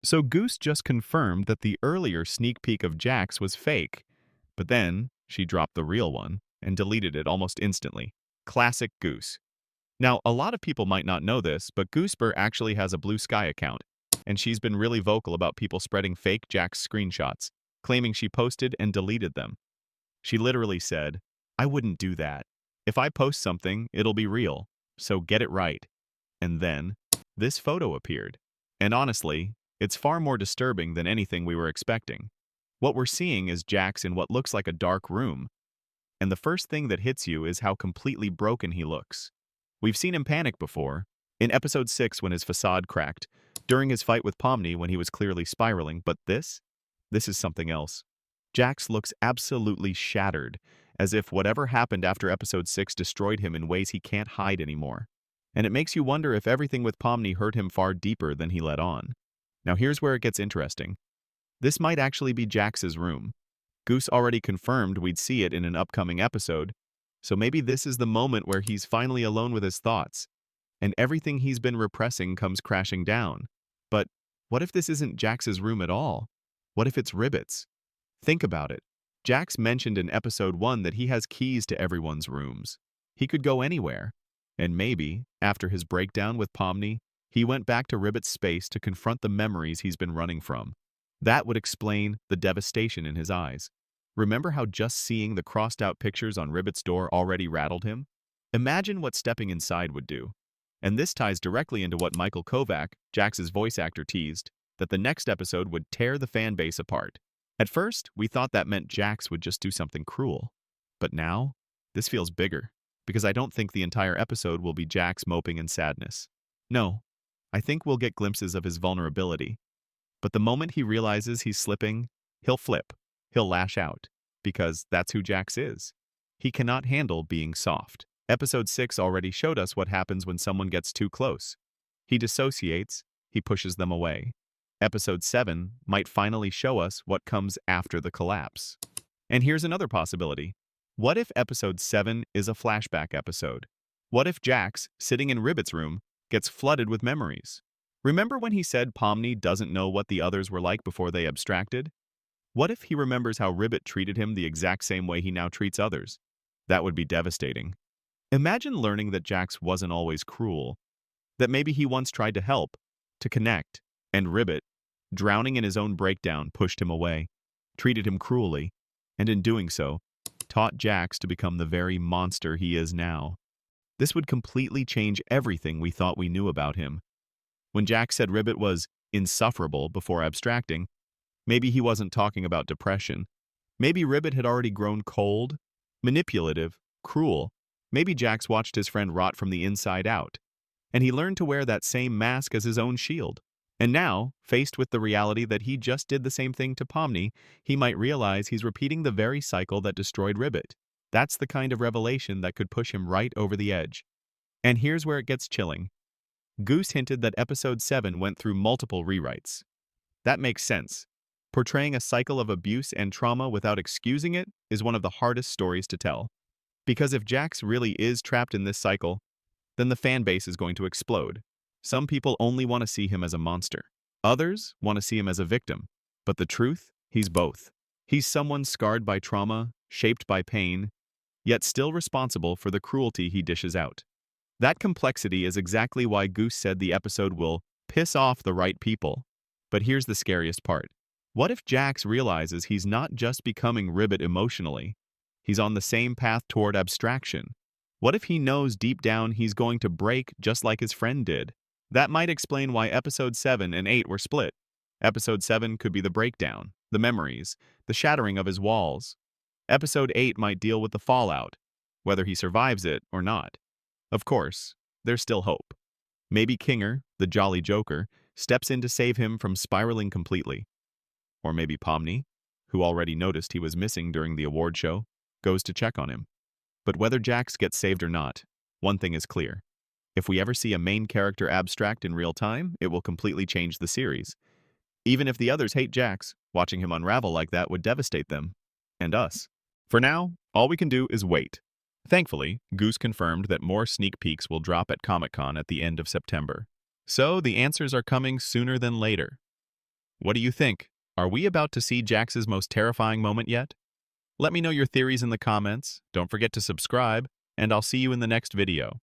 So Goose just confirmed that the earlier sneak peek of Jax was fake, but then she dropped the real one and deleted it almost instantly. Classic Goose. Now, a lot of people might not know this, but Gooseber actually has a Blue Sky account, and she's been really vocal about people spreading fake Jax screenshots, claiming she posted and deleted them. She literally said, "I wouldn't do that. If I post something, it'll be real, so get it right." And then, this photo appeared. And honestly, it's far more disturbing than anything we were expecting. What we're seeing is Jax in what looks like a dark room, and the first thing that hits you is how completely broken he looks. We've seen him panic before, in episode 6 when his facade cracked, during his fight with Pomni when he was clearly spiraling, but this is something else. Jax looks absolutely shattered, as if whatever happened after episode 6 destroyed him in ways he can't hide anymore. And it makes you wonder if everything with Pomni hurt him far deeper than he let on. Now here's where it gets interesting. This might actually be Jax's room. Goose already confirmed we'd see it in an upcoming episode, so maybe this is the moment where he's finally alone with his thoughts, and everything he's been repressing comes crashing down. But what if this isn't Jax's room at all? What if it's Ribbit's? Think about it. Jax mentioned in episode 1 that he has keys to everyone's rooms. He could go anywhere. And maybe, after his breakdown with Pomni, he went back to Ribbit's space to confront the memories he's been running from. That would explain the devastation in his eyes. Remember how just seeing the crossed-out pictures on Ribbit's door already rattled him? Imagine what stepping inside would do. And this ties directly into what Michael Kovak, Jax's voice actor, teased, that the next episode would tear the fan base apart. At first, we thought that meant Jax would just do something cruel. But now, this feels bigger, because I don't think the entire episode will be Jax moping in sadness. No, I think we'll get glimpses of his vulnerability. But the moment he realizes he's slipping, he'll flip. He'll lash out, because that's who Jax is. He cannot handle being soft. Episode 6 already showed us what happens when someone gets too close. He dissociates, he pushes them away. Episode 7 might finally show us what comes after the collapse. And here's another possibility. What if episode 7 is a flashback episode? What if Jax, sitting in Ribbit's room, gets flooded with memories? Remember when he said Pomni doesn't know what the others were like before they abstracted? What if he remembers how Ribbit treated him the exact same way he now treats others? That would be devastating. Imagine learning that Jax wasn't always cruel, that maybe he once tried to help, to connect, and Ribbit, drowning in his own breakdown, pushed him away, treated him cruelly, and in doing so, taught Jax to become the very monster he is now. This would completely change everything we thought we knew about him. When Jax said Ribbit was insufferable before abstracting, maybe he wasn't talking about depression. Maybe Ribbit had already grown cold, manipulative, cruel. Maybe Jax watched his friend rot from the inside out, and he learned to wear that same mask as his own shield. And now, faced with the reality that he just did the same thing to Pomni, he might realize he's repeating the very cycle that destroyed Ribbit. That's the kind of revelation that could push him right over the edge. And here's where it gets chilling. Goose hinted that episode 7 went through multiple rewrites. That makes sense. Portraying a cycle of abuse and trauma without excusing it is one of the hardest stories to tell. Because if Jax really is trapped in this cycle, then the fan base is going to explode. Some people only want to see him as a monster. Others want to see him as a victim. But the truth, he's both. He's someone scarred by trauma, shaped by pain, yet still responsible for the cruelty he dishes out. That complexity is exactly why Goose said the episode will piss off the right people. But here's the scariest part. What if Jax realizes he's not just becoming Ribbit emotionally? He's on the same path toward abstraction. What if he knows deep down he's going to break just like his friend did? That might explain why episode 7 and 8 were split. Episode 7 could be the breakdown, the memories, the shattering of his walls. Episode 8 might deal with the fallout, whether he survives it or not. Of course, there's still hope. Maybe Kinger, the Jolly Joker, steps in to save him from spiraling completely. Or maybe Pomni, who already noticed he was missing during the award show, goes to check on him. But whether Jax gets saved or not, one thing is clear. If we ever see a main character abstract in real time, it will completely change the series. Even if the others hate Jax, watching him unravel like that would devastate them. And us. For now, all we can do is wait. Thankfully, Goose confirmed that more sneak peeks will drop at Comic-Con at the end of September. So the answers are coming sooner than later. What do you think? Are we about to see Jax's most terrifying moment yet? Let me know your theories in the comments, don't forget to subscribe, and I'll see you in the next video.